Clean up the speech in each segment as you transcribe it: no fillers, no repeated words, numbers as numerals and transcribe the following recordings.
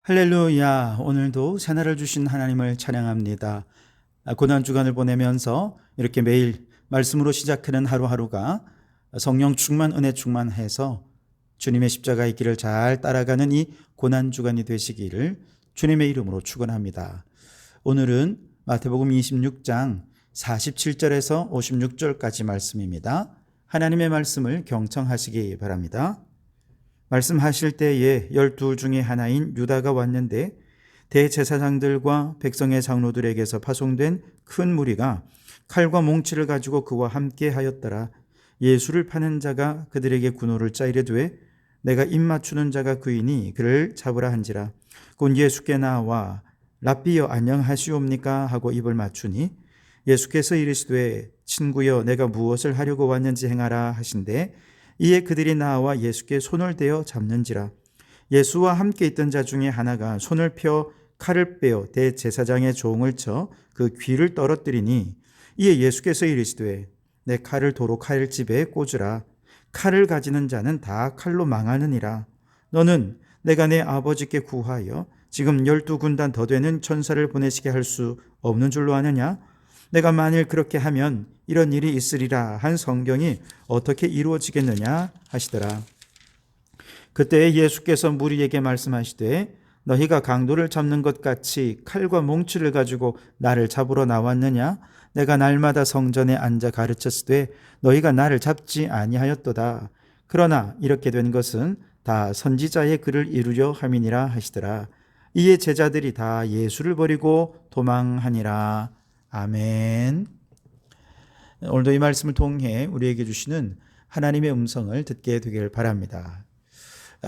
할렐루야. 오늘도 새날을 주신 하나님을 찬양합니다. 고난주간을 보내면서 이렇게 매일 말씀으로 시작하는 하루하루가 성령 충만, 은혜 충만해서 주님의 십자가의 길을 잘 따라가는 이 고난주간이 되시기를 주님의 이름으로 축원합니다. 오늘은 마태복음 26장 47절에서 56절까지 말씀입니다. 하나님의 말씀을 경청하시기 바랍니다. 말씀하실 때에 12 중에 하나인 유다가 왔는데 대제사장들과 백성의 장로들에게서 파송된 큰 무리가 칼과 몽치를 가지고 그와 함께 하였더라. 예수를 파는 자가 그들에게 군호를 짜이르되 내가 입 맞추는 자가 그이니 그를 잡으라 한지라. 곧 예수께 나와 랍비여 안녕하시옵니까 하고 입을 맞추니 예수께서 이르시되 친구여 내가 무엇을 하려고 왔는지 행하라 하신대 이에 그들이 나와 예수께 손을 대어 잡는지라. 예수와 함께 있던 자 중에 하나가 손을 펴 칼을 빼어 대제사장의 종을 쳐 그 귀를 떨어뜨리니 이에 예수께서 이르시되 내 칼을 도로 칼집에 꽂으라. 칼을 가지는 자는 다 칼로 망하느니라. 너는 내가 내 아버지께 구하여 지금 12군단 더 되는 천사를 보내시게 할 수 없는 줄로 아느냐? 내가 만일 그렇게 하면 이런 일이 있으리라 한 성경이 어떻게 이루어지겠느냐 하시더라. 그때 예수께서 무리에게 말씀하시되 너희가 강도를 잡는 것 같이 칼과 몽치를 가지고 나를 잡으러 나왔느냐? 내가 날마다 성전에 앉아 가르쳤으되 너희가 나를 잡지 아니하였도다. 그러나 이렇게 된 것은 다 선지자의 글을 이루려 함이니라 하시더라. 이에 제자들이 다 예수를 버리고 도망하니라. 아멘. 오늘도 이 말씀을 통해 우리에게 주시는 하나님의 음성을 듣게 되길 바랍니다.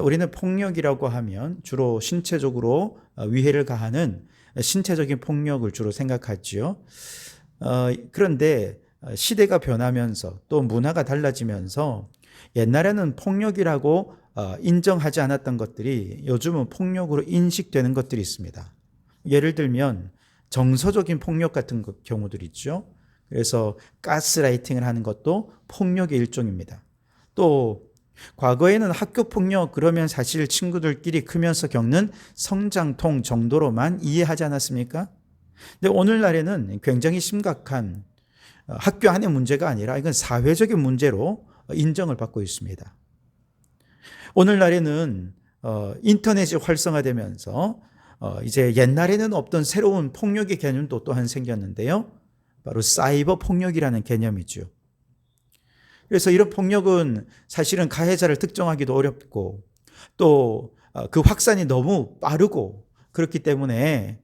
우리는 폭력이라고 하면 주로 신체적으로 위해를 가하는 신체적인 폭력을 주로 생각하지요. 그런데 시대가 변하면서 또 문화가 달라지면서 옛날에는 폭력이라고 인정하지 않았던 것들이 요즘은 폭력으로 인식되는 것들이 있습니다. 예를 들면 정서적인 폭력 같은 경우들이 있죠. 그래서 가스라이팅을 하는 것도 폭력의 일종입니다. 또 과거에는 학교 폭력 그러면 사실 친구들끼리 크면서 겪는 성장통 정도로만 이해하지 않았습니까? 근데 오늘날에는 굉장히 심각한 학교 안의 문제가 아니라 이건 사회적인 문제로 인정을 받고 있습니다. 오늘날에는 인터넷이 활성화되면서 이제 옛날에는 없던 새로운 폭력의 개념도 또한 생겼는데요. 바로 사이버 폭력이라는 개념이죠. 그래서 이런 폭력은 사실은 가해자를 특정하기도 어렵고 또 그 확산이 너무 빠르고 그렇기 때문에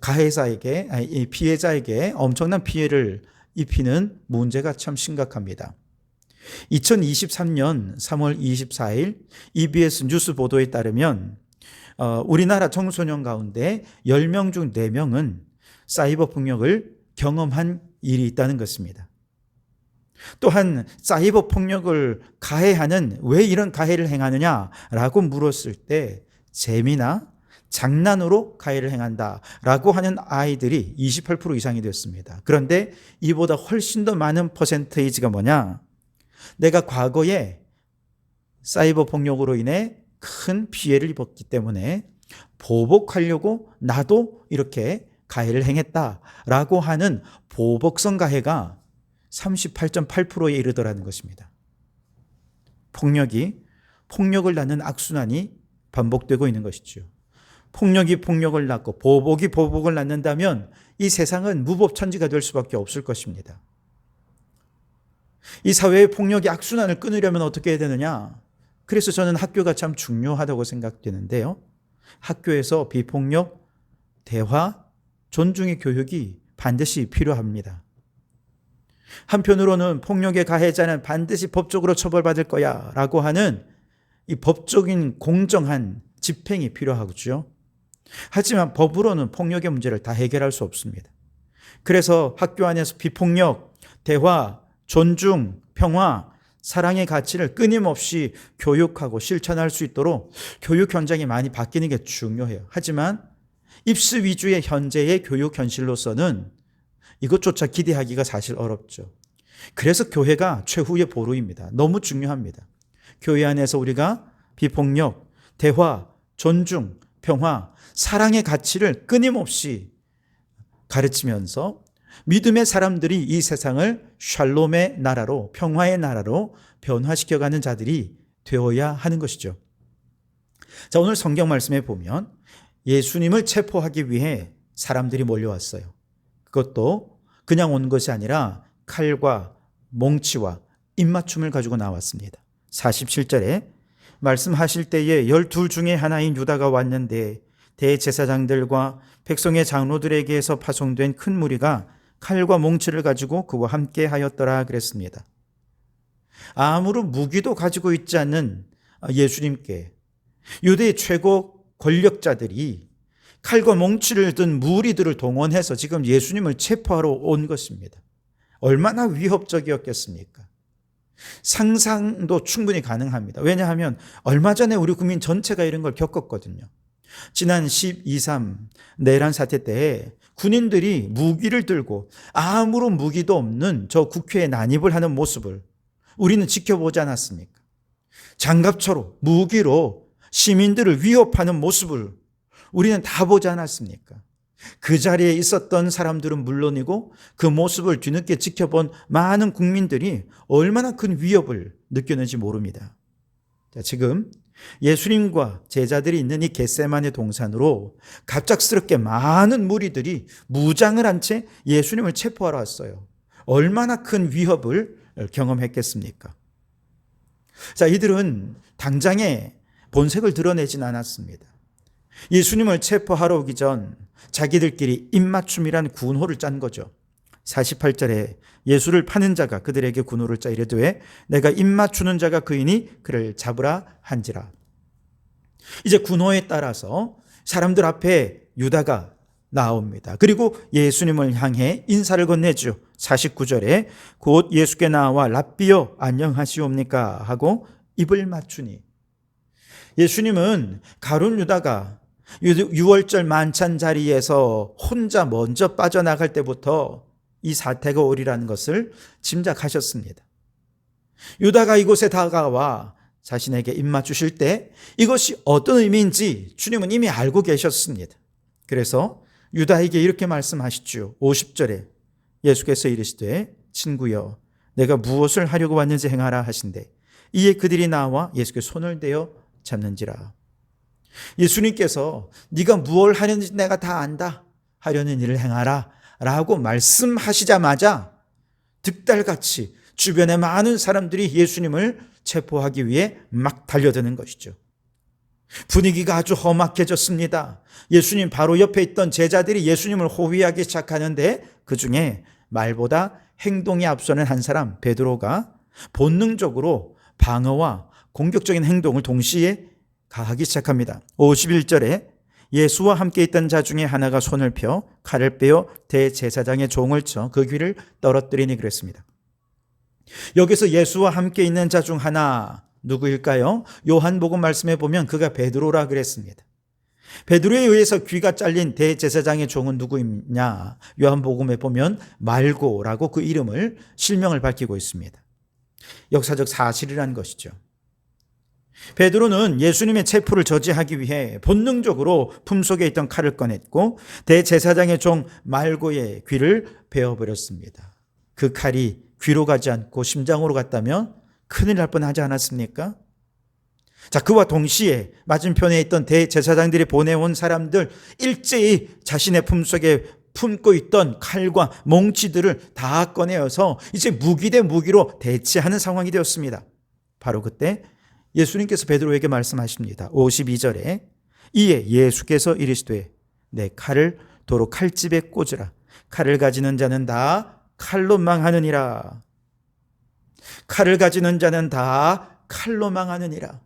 가해자에게, 피해자에게 엄청난 피해를 입히는 문제가 참 심각합니다. 2023년 3월 24일 EBS 뉴스 보도에 따르면 우리나라 청소년 가운데 10명 중 4명은 사이버 폭력을 경험한 일이 있다는 것입니다. 또한 사이버 폭력을 가해하는 왜 이런 가해를 행하느냐라고 물었을 때 재미나 장난으로 가해를 행한다라고 하는 아이들이 28% 이상이 되었습니다. 그런데 이보다 훨씬 더 많은 퍼센테이지가 뭐냐? 내가 과거에 사이버 폭력으로 인해 큰 피해를 입었기 때문에 보복하려고 나도 이렇게 가해를 행했다라고 하는 보복성 가해가 38.8%에 이르더라는 것입니다. 폭력을 낳는 악순환이 반복되고 있는 것이죠. 폭력이 폭력을 낳고 보복이 보복을 낳는다면 이 세상은 무법천지가 될 수밖에 없을 것입니다. 이 사회의 폭력이 악순환을 끊으려면 어떻게 해야 되느냐? 그래서 저는 학교가 참 중요하다고 생각되는데요. 학교에서 비폭력, 대화, 존중의 교육이 반드시 필요합니다. 한편으로는 폭력의 가해자는 반드시 법적으로 처벌받을 거야 라고 하는 이 법적인 공정한 집행이 필요하죠. 하지만 법으로는 폭력의 문제를 다 해결할 수 없습니다. 그래서 학교 안에서 비폭력, 대화, 존중, 평화, 사랑의 가치를 끊임없이 교육하고 실천할 수 있도록 교육 현장이 많이 바뀌는 게 중요해요. 하지만 입시 위주의 현재의 교육 현실로서는 이것조차 기대하기가 사실 어렵죠. 그래서 교회가 최후의 보루입니다. 너무 중요합니다. 교회 안에서 우리가 비폭력, 대화, 존중, 평화, 사랑의 가치를 끊임없이 가르치면서 믿음의 사람들이 이 세상을 샬롬의 나라로, 평화의 나라로 변화시켜가는 자들이 되어야 하는 것이죠. 자, 오늘 성경 말씀에 보면 예수님을 체포하기 위해 사람들이 몰려왔어요. 그것도 그냥 온 것이 아니라 칼과 몽치와 입맞춤을 가지고 나왔습니다. 47절에 말씀하실 때에 12 중에 하나인 유다가 왔는데 대제사장들과 백성의 장로들에게서 파송된 큰 무리가 칼과 몽치를 가지고 그와 함께 하였더라 그랬습니다. 아무런 무기도 가지고 있지 않는 예수님께 유대의 최고 권력자들이 칼과 몽치를 든 무리들을 동원해서 지금 예수님을 체포하러 온 것입니다. 얼마나 위협적이었겠습니까? 상상도 충분히 가능합니다. 왜냐하면 얼마 전에 우리 국민 전체가 이런 걸 겪었거든요. 지난 12.3 내란 사태 때 군인들이 무기를 들고 아무런 무기도 없는 저 국회에 난입을 하는 모습을 우리는 지켜보지 않았습니까? 장갑차로 무기로 시민들을 위협하는 모습을 우리는 다 보지 않았습니까? 그 자리에 있었던 사람들은 물론이고 그 모습을 뒤늦게 지켜본 많은 국민들이 얼마나 큰 위협을 느꼈는지 모릅니다. 자, 지금 예수님과 제자들이 있는 이 겟세마네 동산으로 갑작스럽게 많은 무리들이 무장을 한 채 예수님을 체포하러 왔어요. 얼마나 큰 위협을 경험했겠습니까? 자, 이들은 당장에 본색을 드러내진 않았습니다. 예수님을 체포하러 오기 전 자기들끼리 입맞춤이란 군호를 짠 거죠. 48절에 예수를 파는 자가 그들에게 군호를 짜 이르되 내가 입맞추는 자가 그이니 그를 잡으라 한지라. 이제 군호에 따라서 사람들 앞에 유다가 나옵니다. 그리고 예수님을 향해 인사를 건네죠. 49절에 곧 예수께 나와 랍비여 안녕하시옵니까 하고 입을 맞추니, 예수님은 가룟 유다가 유월절 만찬 자리에서 혼자 먼저 빠져나갈 때부터 이 사태가 오리라는 것을 짐작하셨습니다. 유다가 이곳에 다가와 자신에게 입맞추실 때 이것이 어떤 의미인지 주님은 이미 알고 계셨습니다. 그래서 유다에게 이렇게 말씀하시죠. 50절에 예수께서 이르시되 친구여 내가 무엇을 하려고 왔는지 행하라 하신대 이에 그들이 나와 예수께 손을 대어 잡는지라. 예수님께서 네가 무엇을 하려는지 내가 다 안다, 하려는 일을 행하라 라고 말씀하시자마자 득달같이 주변의 많은 사람들이 예수님을 체포하기 위해 막 달려드는 것이죠. 분위기가 아주 험악해졌습니다. 예수님 바로 옆에 있던 제자들이 예수님을 호위하기 시작하는데 그 중에 말보다 행동이 앞서는 한 사람 베드로가 본능적으로 방어와 공격적인 행동을 동시에 가하기 시작합니다. 51절에 예수와 함께 있던 자 중에 하나가 손을 펴 칼을 빼어 대제사장의 종을 쳐 그 귀를 떨어뜨리니 그랬습니다. 여기서 예수와 함께 있는 자 중 하나 누구일까요? 요한복음 말씀에 보면 그가 베드로라 그랬습니다. 베드로에 의해서 귀가 잘린 대제사장의 종은 누구이냐? 요한복음에 보면 말고라고 그 이름을 실명을 밝히고 있습니다. 역사적 사실이라는 것이죠. 베드로는 예수님의 체포를 저지하기 위해 본능적으로 품속에 있던 칼을 꺼냈고 대제사장의 종 말고의 귀를 베어버렸습니다. 그 칼이 귀로 가지 않고 심장으로 갔다면 큰일 날 뻔하지 않았습니까? 자, 그와 동시에 맞은편에 있던 대제사장들이 보내온 사람들 일제히 자신의 품속에 품고 있던 칼과 몽치들을 다 꺼내어서 이제 무기 대 무기로 대치하는 상황이 되었습니다. 바로 그때 예수님께서 베드로에게 말씀하십니다. 52절에 이에 예수께서 이르시되 내 칼을 도로 칼집에 꽂으라. 칼을 가지는 자는 다 칼로 망하느니라. 칼을 가지는 자는 다 칼로 망하느니라.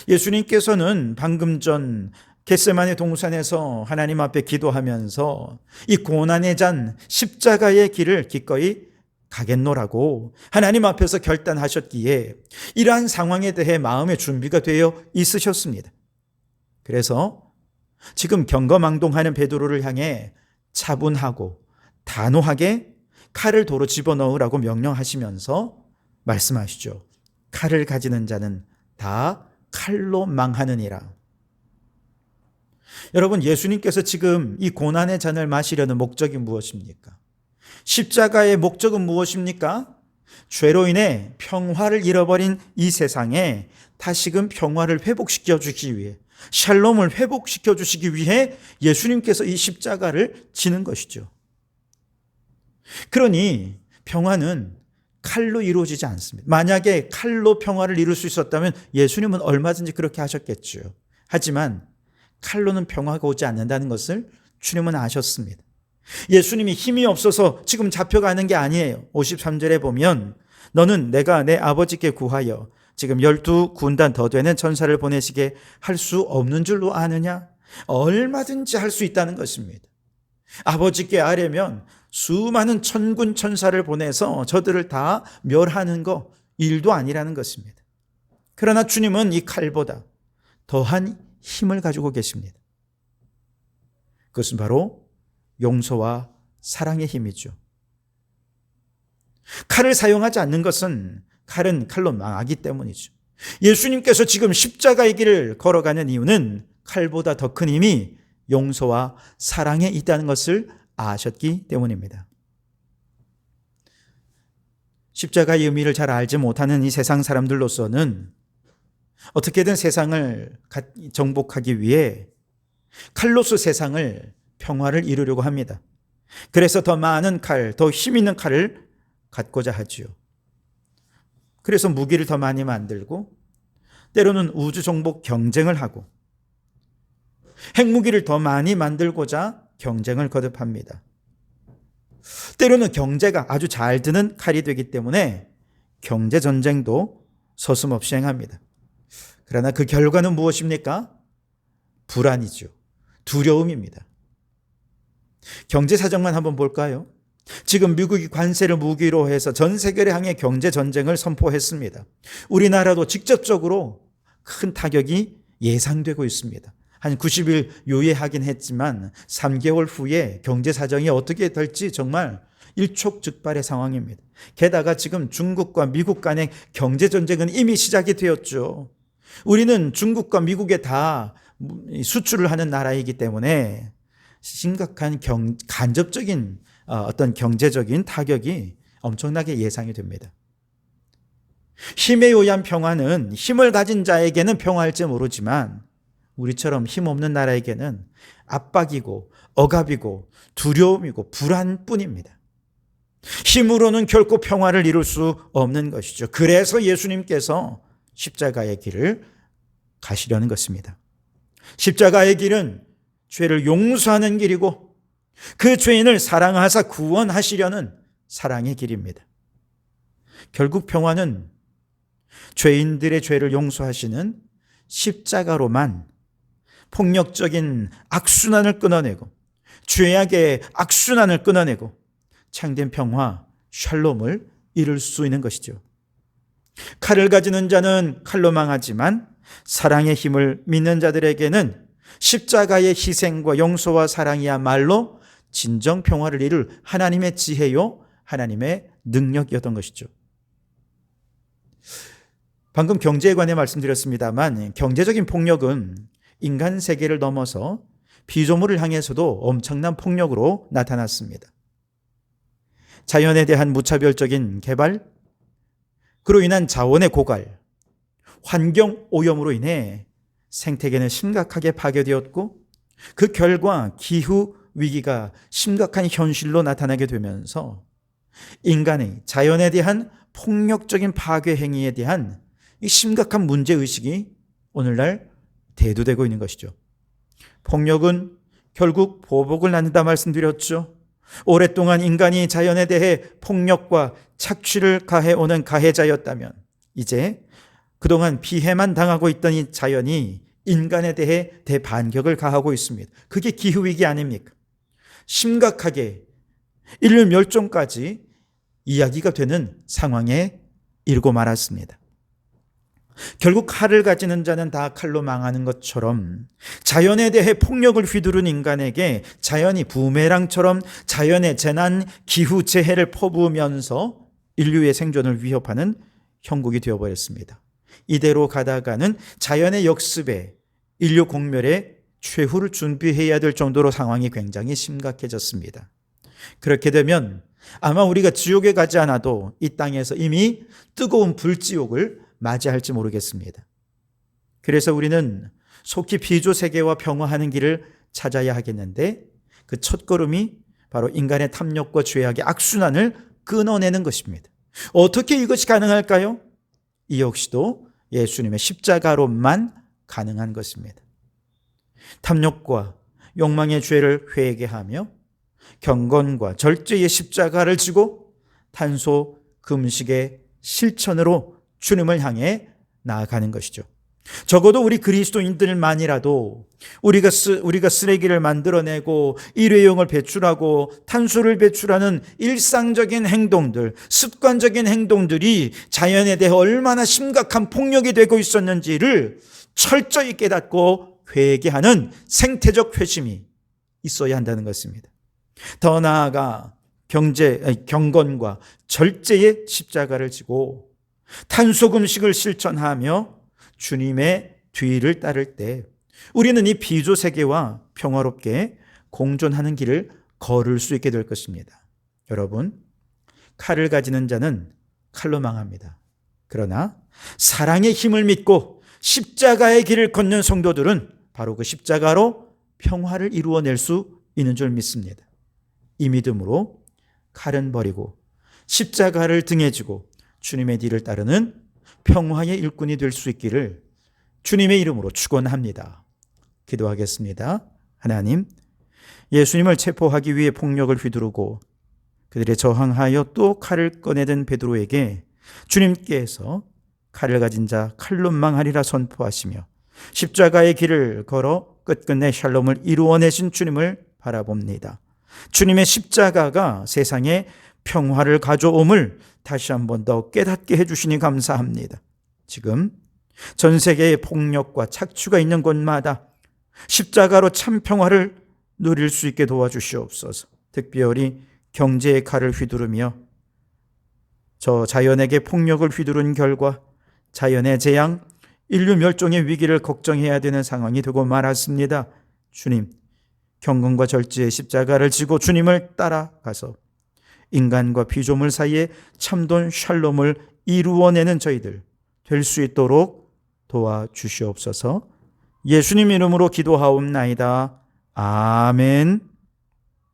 예수님께서는 방금 전 겟세마네 동산에서 하나님 앞에 기도하면서 이 고난의 잔 십자가의 길을 기꺼이 가겠노라고 하나님 앞에서 결단하셨기에 이러한 상황에 대해 마음의 준비가 되어 있으셨습니다. 그래서 지금 경거망동하는 베드로를 향해 차분하고 단호하게 칼을 도로 집어넣으라고 명령하시면서 말씀하시죠. 칼을 가지는 자는 다 칼로 망하느니라. 여러분, 예수님께서 지금 이 고난의 잔을 마시려는 목적이 무엇입니까? 십자가의 목적은 무엇입니까? 죄로 인해 평화를 잃어버린 이 세상에 다시금 평화를 회복시켜 주기 위해, 샬롬을 회복시켜 주시기 위해 예수님께서 이 십자가를 지는 것이죠. 그러니 평화는 칼로 이루어지지 않습니다. 만약에 칼로 평화를 이룰 수 있었다면 예수님은 얼마든지 그렇게 하셨겠죠. 하지만 칼로는 평화가 오지 않는다는 것을 주님은 아셨습니다. 예수님이 힘이 없어서 지금 잡혀가는 게 아니에요. 53절에 보면 너는 내가 내 아버지께 구하여 지금 12군단 더 되는 천사를 보내시게 할 수 없는 줄로 아느냐? 얼마든지 할 수 있다는 것입니다. 아버지께 아뢰면 수많은 천군 천사를 보내서 저들을 다 멸하는 거 일도 아니라는 것입니다. 그러나 주님은 이 칼보다 더한 힘을 가지고 계십니다. 그것은 바로 용서와 사랑의 힘이죠. 칼을 사용하지 않는 것은 칼은 칼로 망하기 때문이죠. 예수님께서 지금 십자가의 길을 걸어가는 이유는 칼보다 더 큰 힘이 용서와 사랑에 있다는 것을 아셨기 때문입니다. 십자가의 의미를 잘 알지 못하는 이 세상 사람들로서는 어떻게든 세상을 정복하기 위해 칼로서 세상을 평화를 이루려고 합니다. 그래서 더 많은 칼, 더 힘 있는 칼을 갖고자 하지요. 그래서 무기를 더 많이 만들고 때로는 우주 정복 경쟁을 하고 핵무기를 더 많이 만들고자 경쟁을 거듭합니다. 때로는 경제가 아주 잘 드는 칼이 되기 때문에 경제 전쟁도 서슴없이 행합니다. 그러나 그 결과는 무엇입니까? 불안이죠. 두려움입니다. 경제 사정만 한번 볼까요? 지금 미국이 관세를 무기로 해서 전 세계를 향해 경제 전쟁을 선포했습니다. 우리나라도 직접적으로 큰 타격이 예상되고 있습니다. 한 90일 요예하긴 했지만 3개월 후에 경제 사정이 어떻게 될지 정말 일촉즉발의 상황입니다. 게다가 지금 중국과 미국 간의 경제 전쟁은 이미 시작이 되었죠. 우리는 중국과 미국에 다 수출을 하는 나라이기 때문에 심각한 간접적인 어떤 경제적인 타격이 엄청나게 예상이 됩니다. 힘에 의한 평화는 힘을 가진 자에게는 평화일지 모르지만 우리처럼 힘없는 나라에게는 압박이고 억압이고 두려움이고 불안뿐입니다. 힘으로는 결코 평화를 이룰 수 없는 것이죠. 그래서 예수님께서 십자가의 길을 가시려는 것입니다. 십자가의 길은 죄를 용서하는 길이고 그 죄인을 사랑하사 구원하시려는 사랑의 길입니다. 결국 평화는 죄인들의 죄를 용서하시는 십자가로만 폭력적인 악순환을 끊어내고 죄악의 악순환을 끊어내고 참된 평화, 샬롬을 이룰 수 있는 것이죠. 칼을 가지는 자는 칼로 망하지만 사랑의 힘을 믿는 자들에게는 십자가의 희생과 용서와 사랑이야말로 진정 평화를 이룰 하나님의 지혜요, 하나님의 능력이었던 것이죠. 방금 경제에 관해 말씀드렸습니다만 경제적인 폭력은 인간 세계를 넘어서 피조물을 향해서도 엄청난 폭력으로 나타났습니다. 자연에 대한 무차별적인 개발, 그로 인한 자원의 고갈, 환경 오염으로 인해 생태계는 심각하게 파괴되었고 그 결과 기후 위기가 심각한 현실로 나타나게 되면서 인간의 자연에 대한 폭력적인 파괴 행위에 대한 이 심각한 문제의식이 오늘날 대두되고 있는 것이죠. 폭력은 결국 보복을 낳는다 말씀드렸죠. 오랫동안 인간이 자연에 대해 폭력과 착취를 가해오는 가해자였다면 이제 그동안 피해만 당하고 있던 이 자연이 인간에 대해 대반격을 가하고 있습니다. 그게 기후위기 아닙니까? 심각하게 인류 멸종까지 이야기가 되는 상황에 이르고 말았습니다. 결국 칼을 가지는 자는 다 칼로 망하는 것처럼 자연에 대해 폭력을 휘두른 인간에게 자연이 부메랑처럼 자연의 재난, 기후재해를 퍼부으면서 인류의 생존을 위협하는 형국이 되어버렸습니다. 이대로 가다가는 자연의 역습에 인류 공멸에 최후를 준비해야 될 정도로 상황이 굉장히 심각해졌습니다. 그렇게 되면 아마 우리가 지옥에 가지 않아도 이 땅에서 이미 뜨거운 불지옥을 맞이할지 모르겠습니다. 그래서 우리는 속히 비조 세계와 평화하는 길을 찾아야 하겠는데 그 첫걸음이 바로 인간의 탐욕과 죄악의 악순환을 끊어내는 것입니다. 어떻게 이것이 가능할까요? 이 역시도 예수님의 십자가로만 가능한 것입니다. 탐욕과 욕망의 죄를 회개하며 경건과 절제의 십자가를 지고 탄소 금식의 실천으로 주님을 향해 나아가는 것이죠. 적어도 우리 그리스도인들만이라도 우리가 쓰레기를 만들어내고 일회용을 배출하고 탄소를 배출하는 일상적인 행동들, 습관적인 행동들이 자연에 대해 얼마나 심각한 폭력이 되고 있었는지를 철저히 깨닫고 회개하는 생태적 회심이 있어야 한다는 것입니다. 더 나아가 경건과 절제의 십자가를 지고 탄소 금식을 실천하며 주님의 뒤를 따를 때 우리는 이 비조 세계와 평화롭게 공존하는 길을 걸을 수 있게 될 것입니다. 여러분, 칼을 가지는 자는 칼로 망합니다. 그러나 사랑의 힘을 믿고 십자가의 길을 걷는 성도들은 바로 그 십자가로 평화를 이루어낼 수 있는 줄 믿습니다. 이 믿음으로 칼은 버리고 십자가를 등에 지고 주님의 뒤를 따르는 평화의 일꾼이 될 수 있기를 주님의 이름으로 축원합니다. 기도하겠습니다. 하나님, 예수님을 체포하기 위해 폭력을 휘두르고 그들에 저항하여 또 칼을 꺼내든 베드로에게 주님께서 칼을 가진 자 칼로 망하리라 선포하시며 십자가의 길을 걸어 끝끝내 샬롬을 이루어내신 주님을 바라봅니다. 주님의 십자가가 세상에 평화를 가져옴을 다시 한 번 더 깨닫게 해주시니 감사합니다. 지금 전 세계의 폭력과 착취가 있는 곳마다 십자가로 참 평화를 누릴 수 있게 도와주시옵소서. 특별히 경제의 칼을 휘두르며 저 자연에게 폭력을 휘두른 결과 자연의 재앙, 인류 멸종의 위기를 걱정해야 되는 상황이 되고 말았습니다. 주님, 경건과 절제의 십자가를 지고 주님을 따라가서 인간과 피조물 사이에 참된 샬롬을 이루어내는 저희들 될 수 있도록 도와주시옵소서. 예수님 이름으로 기도하옵나이다. 아멘.